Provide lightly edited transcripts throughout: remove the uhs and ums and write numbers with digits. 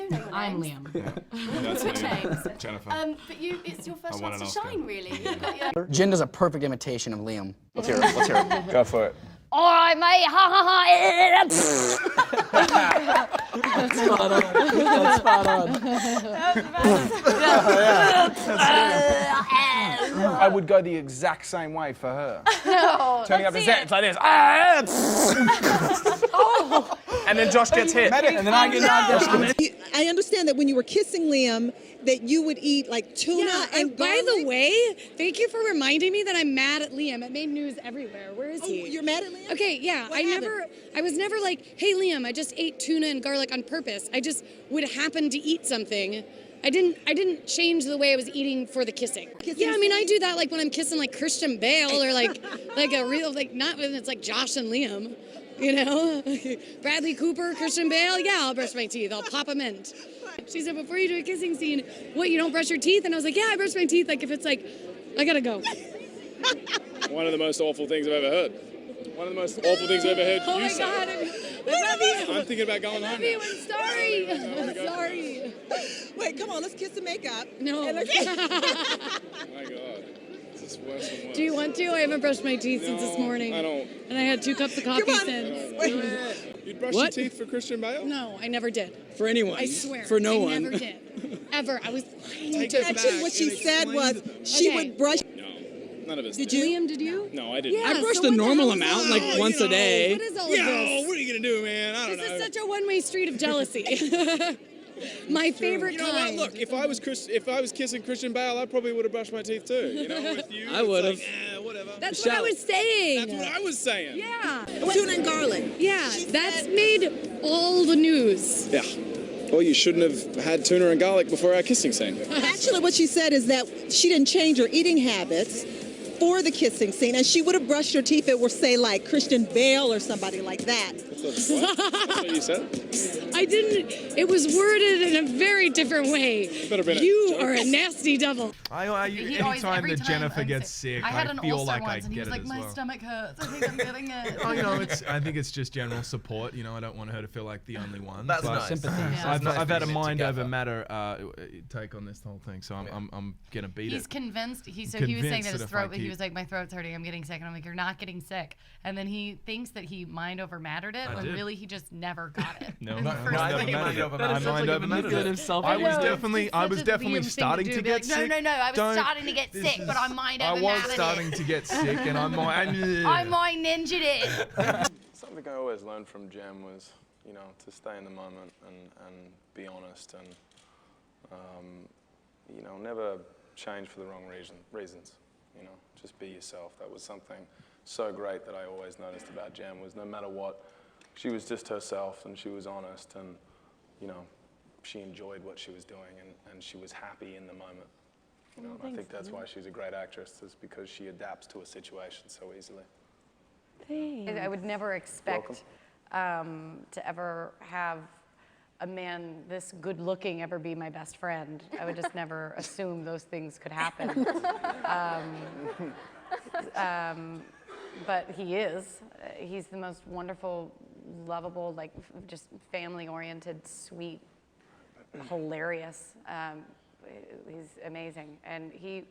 don't know your I'm names. Liam. That's Switch Liam. names. Jennifer. But it's your first chance to shine, really. You've got your... Jen does a perfect imitation of Liam. Let's hear it. Let's hear it. Go for it. All right, mate. Ha ha ha. That's spot on. That's spot on. I would go the exact same way for her. No. Turning up the set, it's like this. And then Josh gets hit. And then I get knocked down. I understand that when you were kissing Liam, that you would eat like tuna and by garlic. the way, thank you for reminding me that I'm mad at Liam. It made news everywhere. Where is he? Oh, you're mad at Liam? Okay, yeah. What happened? I was never like, hey Liam, I just ate tuna and garlic on purpose. I just would happen to eat something. I didn't change the way I was eating for the kissing. Yeah, I mean I do that like when I'm kissing like Christian Bale or like a real not when it's like Josh and Liam. You know, Bradley Cooper, Christian Bale, yeah, I'll brush my teeth. I'll pop them in. She said, before you do a kissing scene, what, you don't brush your teeth? And I was like, yeah, I brush my teeth. Like, if it's like, I gotta go. One of the most awful things I've ever heard. One of the most awful things I've ever heard Oh you my say. God. I love you. I'm thinking about going home. I'm sorry. I'm sorry. Wait, come on, let's kiss and make up. No. Oh my God. This is worse and worse. Do you want to? I haven't brushed my teeth since this morning. I don't. And I had 2 cups of coffee Come on. since. You'd brush your teeth for Christian Bale? No, I never did. For anyone. I swear. For no I one. never did. Ever. I was lying. Take it back Actually, what she and said was explain she Okay. would brush. No, none of us Did did. you? Liam, did you? No, I didn't. Yeah, I brushed so the what normal hell is amount, this? like once a day. What is all of this? What are you gonna do, man? I don't This know. is such a one-way street of jealousy. My favorite You know kind. what? Look, if I was kissing Christian Bale, I probably would have brushed my teeth too. You know, with you, I it's would like, have. whatever. That's what I was saying. That's what I was saying. Yeah. Tuna and garlic. Yeah, that's made all the news. Yeah. Well, you shouldn't have had tuna and garlic before our kissing scene. Actually, what she said is that she didn't change her eating habits for the kissing scene, and she would have brushed her teeth if it were, say, like Christian Bale or somebody like that. That's what you said? I didn't. It was worded in a very different way. Better been a You joke. are a nasty devil. Anytime that Jennifer gets sick, I had I an feel ulcer like I once, and he get was it like, as my well. stomach hurts. I think I'm getting it. Oh, you know, I think it's just general support. You know, I don't want her to feel like the only one. That's but nice. Sympathy. Yeah. I've had a being mind over together. matter take on this whole thing, so I'm gonna beat He's it. convinced. He was Convinced saying that that his if I throat. He keep- was like, my throat's hurting. I'm getting sick. And I'm like, you're not getting sick. And then he thinks that he mind over mattered it, when did. really he just never got it. No, In the no, first I place. think you mind over I matter. mind over matter. I was definitely It's such a Liam thing starting do, to be get like, sick. No, I was Don't- starting to get this sick, is- but I mind I over was mattered starting it. to get sick, and I I mind ninja'd it. Something I always learned from Jem was, you know, to stay in the moment and be honest and, you know, never change for the wrong reasons. You know, just be yourself. That was something so great that I always noticed about Jem was no matter what, she was just herself and she was honest and, you know, she enjoyed what she was doing and she was happy in the moment. You know, and I think that's why she's a great actress, is because she adapts to a situation so easily. I would never expect to ever have a man this good looking ever be my best friend. I would just never assume those things could happen. But he is. He's the most wonderful, lovable, like just family oriented, sweet, hilarious. He's amazing. And he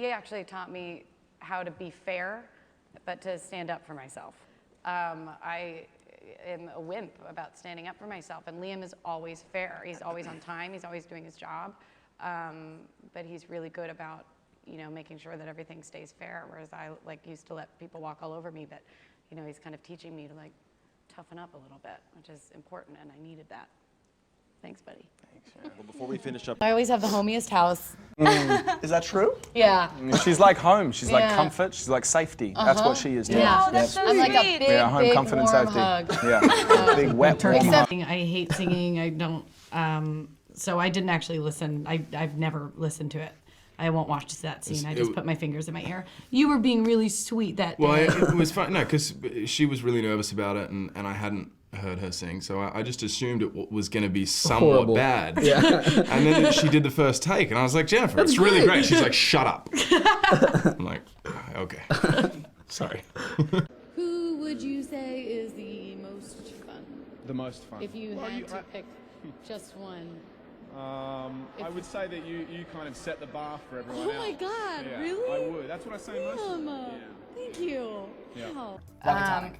actually taught me how to be fair, but to stand up for myself. I am a wimp about standing up for myself, and Liam is always fair. He's always on time, he's always doing his job, but he's really good about, you know, making sure that everything stays fair, whereas I used to let people walk all over me, but, you know, he's kind of teaching me to toughen up a little bit, which is important, and I needed that. Thanks, buddy. Well, before we finish up, I always have the homiest house. is that true? Yeah. She's like home. She's like Yeah. comfort. She's like safety. That's what she is. Yeah. Oh, that's so I'm like a sweet. big, Yeah, home big comfort and warm safety. hug. Yeah, big wet warm hug. Except I hate singing. I don't. So I didn't actually listen. I've never listened to it. I won't watch that scene. I just put my fingers in my ear. You were being really sweet that Well, day. it was fun. No, because she was really nervous about it, and I hadn't heard her sing, so I just assumed it was going to be somewhat Horrible. bad. Yeah. And then she did the first take, and I was like, Jennifer, it's really great. She's like, shut up. I'm like, okay. Sorry. Who would you say is the most fun? The most fun. If you had to pick just one. I would say that you kind of set the bar for everyone else. Oh my God, Yeah, really? I would. That's what I say most of the time. Thank you. Yeah. Wow.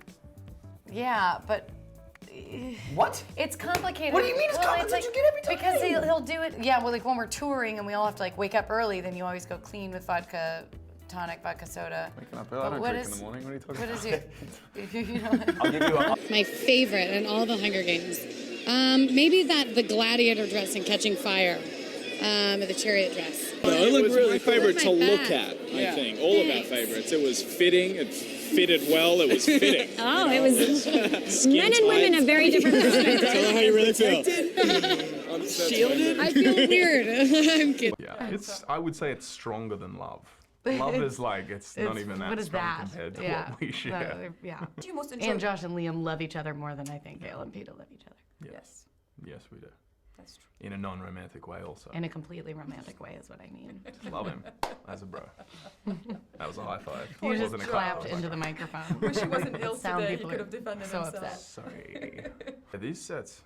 Yeah, but What? it's complicated. What do you mean it's complicated? You get every time. Because he'll do it. Yeah, well, like when we're touring and we all have to like wake up early, then you always go clean with vodka tonic, vodka soda. Waking up early, I don't What drink is- in the morning. What are you talking What about? is you know, I'll give you a. My favorite in all the Hunger Games. Maybe the gladiator dress in Catching Fire. The chariot dress. No, it was my favorite to my look bag. at, I think. All of our favorites. It was fitting, it fitted well, it was fitting. Oh, it was men and women have very different perspectives. Tell her how you really feel. Shielded? I feel weird. I'm kidding. Yeah, I would say it's stronger than love. Love is like, it's not even that what is strong that? compared to Yeah. what we share. Yeah. Do you most enjoy? And Josh and Liam love each other more than I think Gail and Peter love each other. Yes, Yes, we do. that's true. In a non-romantic way also. In a completely romantic way is what I mean. Love him as a bro. That was a high five. You It just wasn't a clap. clapped into the microphone. Wish he wasn't ill Sound today. He people could are have defended so himself. upset. Sorry. Yeah, these sets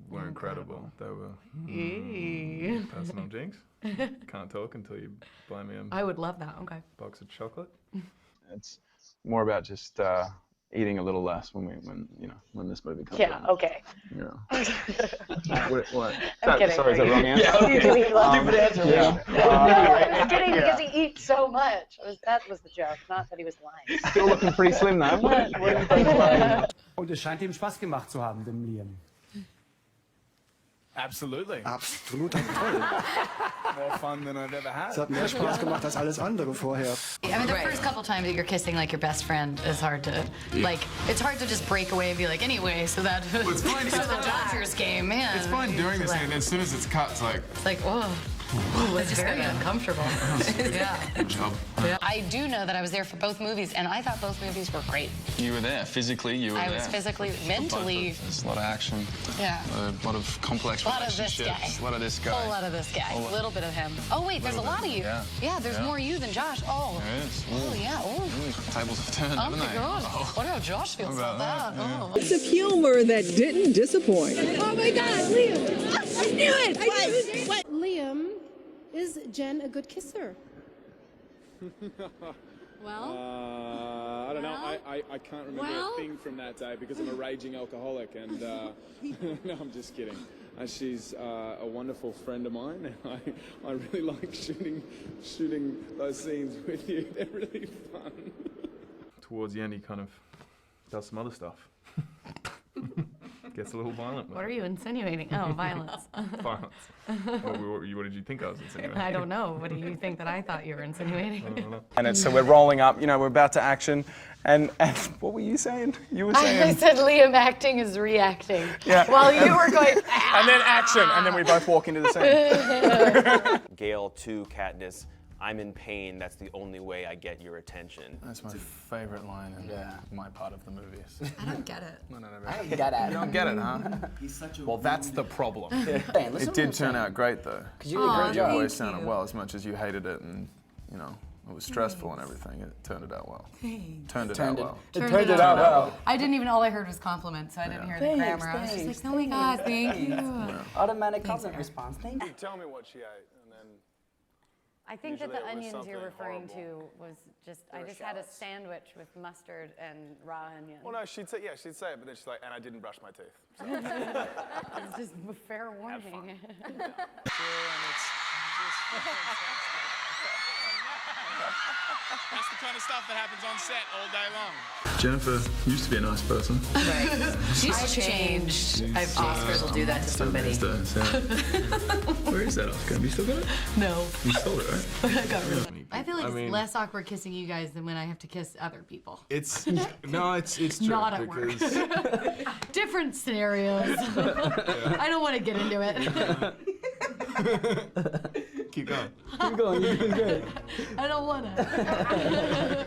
were incredible. They were Eee. personal jinx. Can't talk until you buy me a I would love that. Okay. box of chocolate. It's more about just eating a little less when this movie comes yeah, out. okay. You know. what? I'm kidding. Sorry, is that wrong answer? You do eat lots. Stupid answer. I'm kidding because he eats so much. That was the joke, not that he was lying. Still looking pretty slim though. What do you think? Und es scheint ihm Spaß gemacht zu haben, dem Liam. Absolutely. Absolut toll. More fun than I've ever had. Es hat mehr Spaß gemacht als alles andere vorher. I mean, the first couple times that you're kissing like your best friend is hard to, like, it's hard to just break away and be like, anyway, so that it's fine. for the Dodgers game, man. It's fine doing this, and as soon as it's cut, it's like, It's like, whoa. Ooh, it's very uncomfortable. Yeah. good job. I do know that I was there for both movies, and I thought both movies were great. You were there physically. You were I there. was physically, mentally, There's a lot of action. yeah. A lot of complex A lot of this relationships. guy. A lot of this guy. A whole lot of this guy. A little bit of him. Oh wait, there's a lot of you. Yeah. Yeah, there's Yeah. more you than Josh. Oh. There is. Oh yeah. Oh. Tables have turned, Oh haven't my they? God. Wonder how Josh feels How about about that. that? Oh. It's of humor that didn't disappoint. Oh my God, Liam! I knew it! I knew it! Liam, is Jen a good kisser? Well, I don't know. Well? I can't remember Well? a thing from that day because I'm a raging alcoholic, and no, I'm just kidding. She's a wonderful friend of mine, and I really like shooting those scenes with you. They're really fun. Towards the end, he kind of does some other stuff. Gets a little violent. What are you insinuating? Oh, violence. Violence. What did you think I was insinuating? I don't know. What do you think that I thought you were insinuating? I don't know. And so we're rolling up, we're about to action. And what were you saying? You were I saying. said Liam acting is reacting. Yeah. While you were going. And then action. And then we both walk into the scene. Gail to Katniss, I'm in pain, that's the only way I get your attention. That's my favorite line in my part of the movies. I don't get it. No. I don't get it. You don't get it, huh? He's such a Well, that's the problem. Listen It did turn out great, though. you did a great Your job. voice sounded well, as much as you hated it, and it was stressful and everything. It turned it out well. Turned it out well. It turned it out well. I didn't even, all I heard was compliments, so I didn't hear the grammar. I was just like, oh my God, thank you. Automatic compliment response. Thank you. Tell me what she ate, and then. I think that Usually the it was onions you're something referring horrible. to was just, I just had a sandwich with mustard and raw onion. Well, no, she'd say it, but then she's like, and I didn't brush my teeth. It's just a fair warning. That's the kind of stuff that happens on set all day long. Jennifer used to be a nice person. She's changed. Oscars will do that to somebody. Where is that Oscar? Have you still got it? No. You stole it, right? I got rid of it. I feel like I it's mean- less awkward kissing you guys than when I have to kiss other people. It's true Not at work. because Different scenarios. I don't want to get into it. keep going. Keep going. You're doing good. I don't want to.